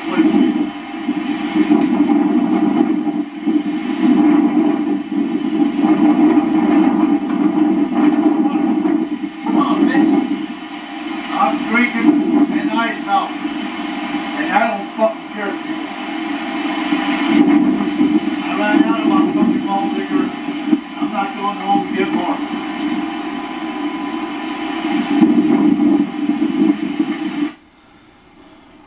place for you. Come on, bitch. I'm drinking in Ice House, and I don't fucking care for you. I ran out of my fucking malt liquor. I'm not going home to get more.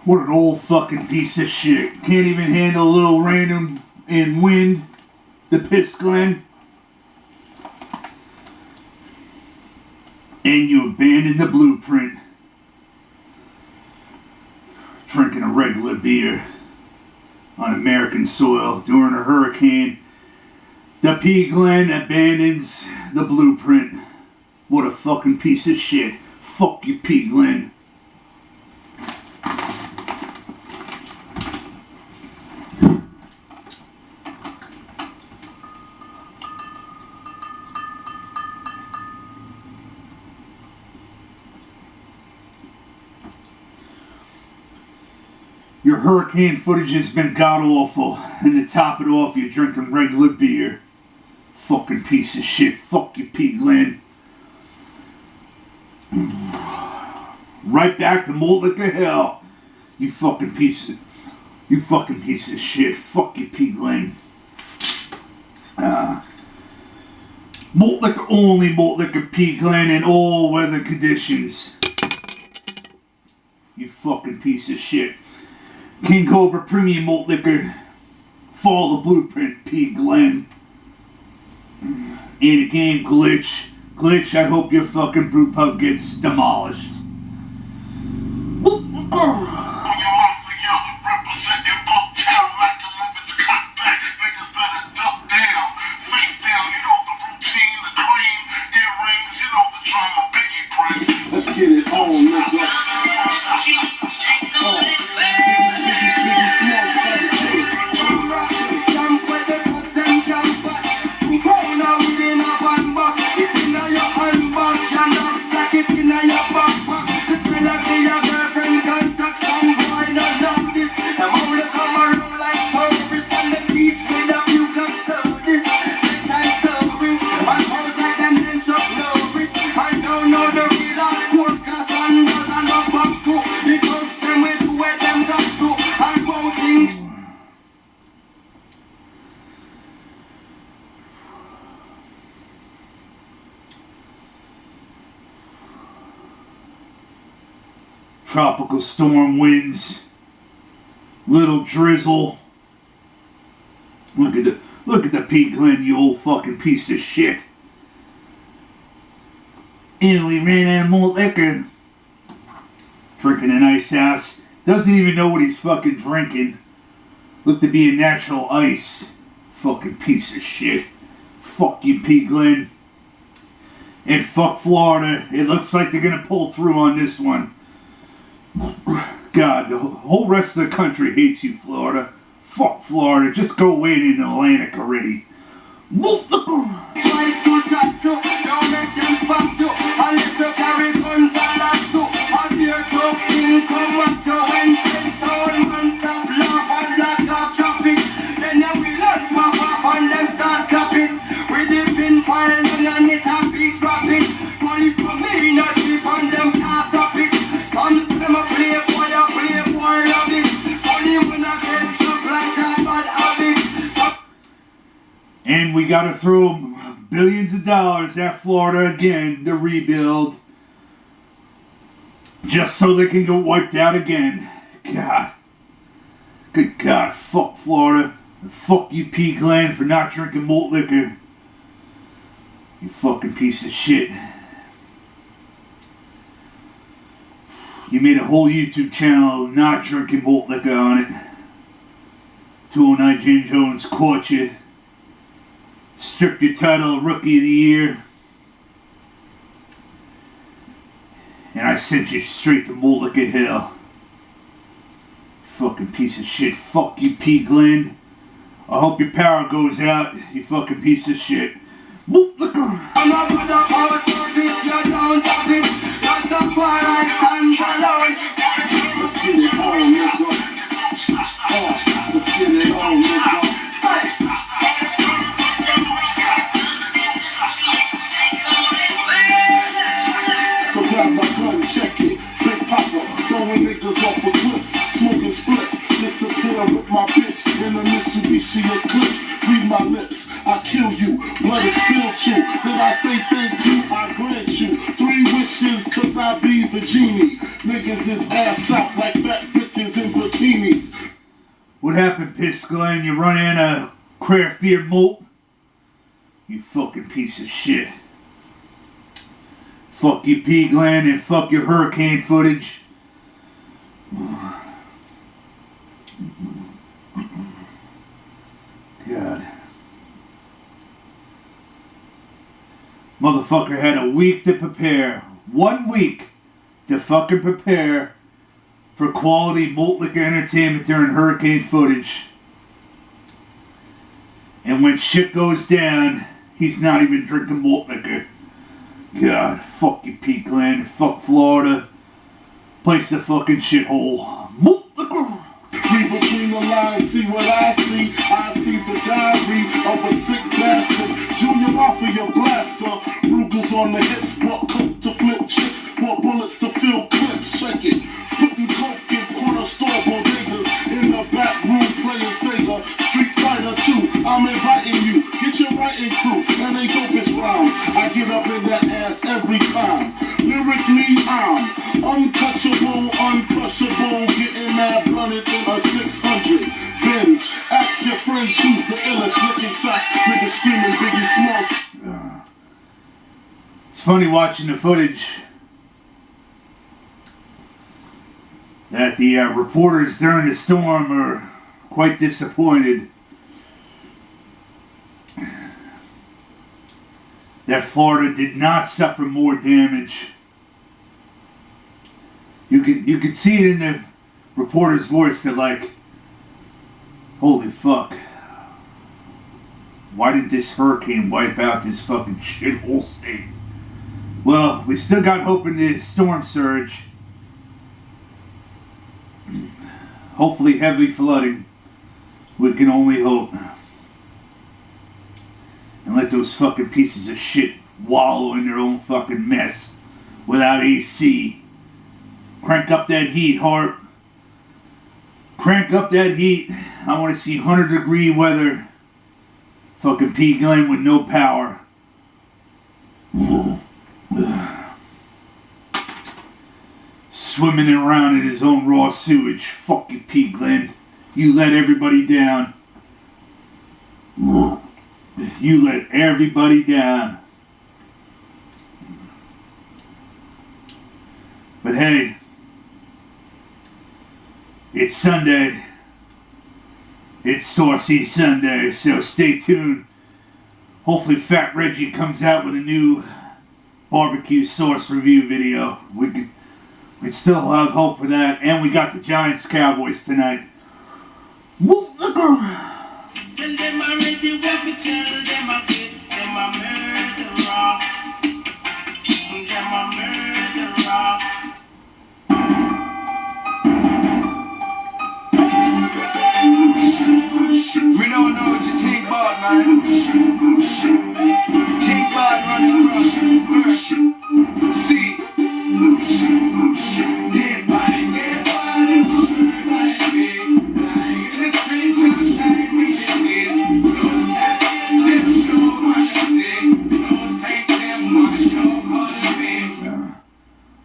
What an old fucking piece of shit. Can't even handle a little random and wind. ThePissGlenn. And you abandoned the blueprint. Drinking a regular beer on American soil during a hurricane. ThePissGlenn abandons the blueprint. What a fucking piece of shit. Fuck you, P-Glenn. Your hurricane footage has been god-awful, and to top it off, you're drinking regular beer. Fucking piece of shit. Fuck you, P-Glenn. Right back to malt liquor hell. You fucking piece of shit. Fuck you, P-Glenn. Malt liquor only, malt liquor P-Glenn in all weather conditions. You fucking piece of shit. King Cobra Premium Malt Liquor. Follow the blueprint, P-Glenn. And again, Glitch. Glitch, I hope your fucking brew pub gets demolished. Representing Bucktown like 11's cut back. Niggas better duck down, face down. You know the routine, the cream, earrings. You know the drama Biggie brings. Let's get it on, nigga. Tropical storm winds, little drizzle. Look at the P-Glenn, you old fucking piece of shit. And we ran out of malt liquor. Drinking an ice house. Doesn't even know what he's fucking drinking. Looked to be a natural ice. Fucking piece of shit. Fuck you, P-Glenn. And fuck Florida. It looks like they're gonna pull through on this one. God, the whole rest of the country hates you, Florida. Fuck Florida. Just go wait in the Atlantic already. And we gotta throw billions of dollars at Florida again to rebuild. Just so they can get wiped out again. God. Good God. Fuck Florida. And fuck you, P-Glenn, for not drinking malt liquor. You fucking piece of shit. You made a whole YouTube channel not drinking malt liquor on it. 209 Jen Jones caught you. Stripped your title of Rookie of the Year. And I sent you straight to malt liquor hell. Fucking piece of shit. Fuck you, P-Glenn. I hope your power goes out, you fucking piece of shit. Malt liquor. I'm not gonna power stop it, you're down top it. That's the fire I stand alone. Let's get it on, nigga. there with my bitch in the Mitsubishi Eclipse. Read my lips, I kill you, blood is spilled you. Then I say thank you, I grant you 3 wishes, cause I be the genie. Niggas is ass out like fat bitches in bikinis. What happened, ThePissGlenn? You run in a craft beer malt? You fucking piece of shit. Fuck you, P-Glenn, and fuck your hurricane footage. God. Motherfucker had a week to prepare. 1 week to fucking prepare for quality malt liquor entertainment during hurricane footage. And when shit goes down, he's not even drinking malt liquor. God, fuck you, P-Glenn. Fuck Florida. Place a fucking shithole. Malt liquor. Read between the lines, see what I see. I see the diary of a sick bastard. Junior Mafia blaster. Rugers on the hips, brought coke to flip chips, brought bullets to fill clips. Check it. Putting coke in corner store bodegas. In the back room playing Sega. Street Fighter 2. I'm inviting you. Get your writing crew. And they dopest rhymes. I get up in that ass every time. Lyrically, I'm untouchable, uncrushable. Getting mad blunted in a 600 Benz. Ask your friends who's the illest. Licking shots, niggas screaming Biggie Smalls. It's funny watching the footage that the reporters during the storm are quite disappointed that Florida did not suffer more damage. You could see it in the reporter's voice. They're like, holy fuck. Why did this hurricane wipe out this fucking shithole state? Well, we still got hope in the storm surge. Hopefully heavy flooding. We can only hope. And let those fucking pieces of shit wallow in their own fucking mess without AC. Crank up that heat, Harp. Crank up that heat. I want to see 100-degree weather. Fucking P-Glenn with no power. Swimming around in his own raw sewage. Fuck you, P-Glenn. You let everybody down. You let everybody down. But hey, it's Sunday. It's Saucy Sunday, so stay tuned. Hopefully Fat Reggie comes out with a new barbecue sauce review video. We still have hope for that. And we got the Giants Cowboys tonight. Whoop, look her. Tell them I ready what we tell them I get them a murderer. Them a murderer. We don't know what you think about, man. Think about running across the verse. See. Dead body, dead body. In the streets of the time, we exist. Those asking them show what to say. Don't take them on the show how to be.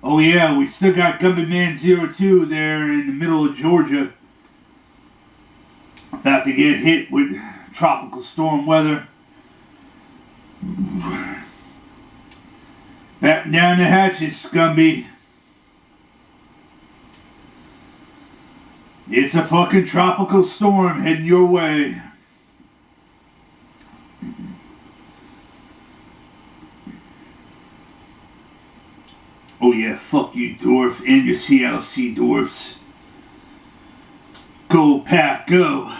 Oh yeah, we still got Gummy Man 02 there in the middle of Georgia. About to get hit with tropical storm weather. Batten down the hatches, Scumby. It's a fucking tropical storm heading your way. Oh yeah, fuck you, Dwarf, and your Seattle Sea Dwarfs. Go, Pack, go.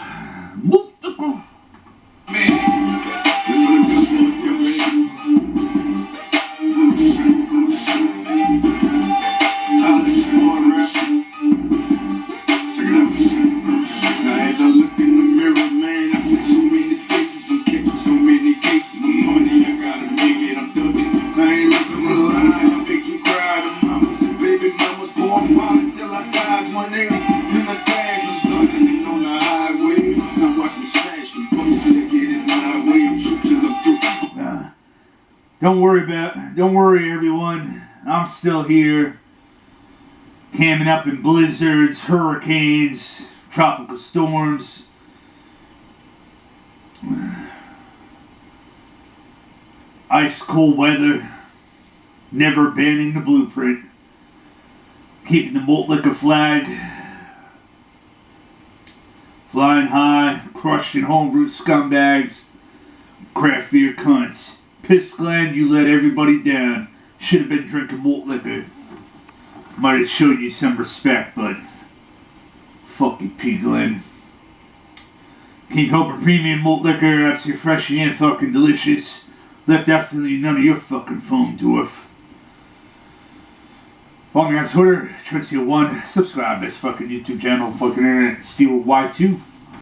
Until I died, one nigga in the bag was done, and they know now. Don't worry everyone. I'm still here. Hamming up in blizzards, hurricanes, tropical storms. Ice cold weather. Never abandoning the blueprint. Keeping the malt liquor flag flying high, crushing homebrew scumbags, craft beer cunts. ThePissGlenn, you let everybody down. Should have been drinking malt liquor. Might have showed you some respect, but fuck you, P-Glenn. King Cobra Premium Malt Liquor, absolutely fresh and fucking delicious. Left absolutely none of your fucking foam, dwarf. Follow me on Twitter, Trinity1. Subscribe to this fucking YouTube channel, fucking internet, Steel Y2.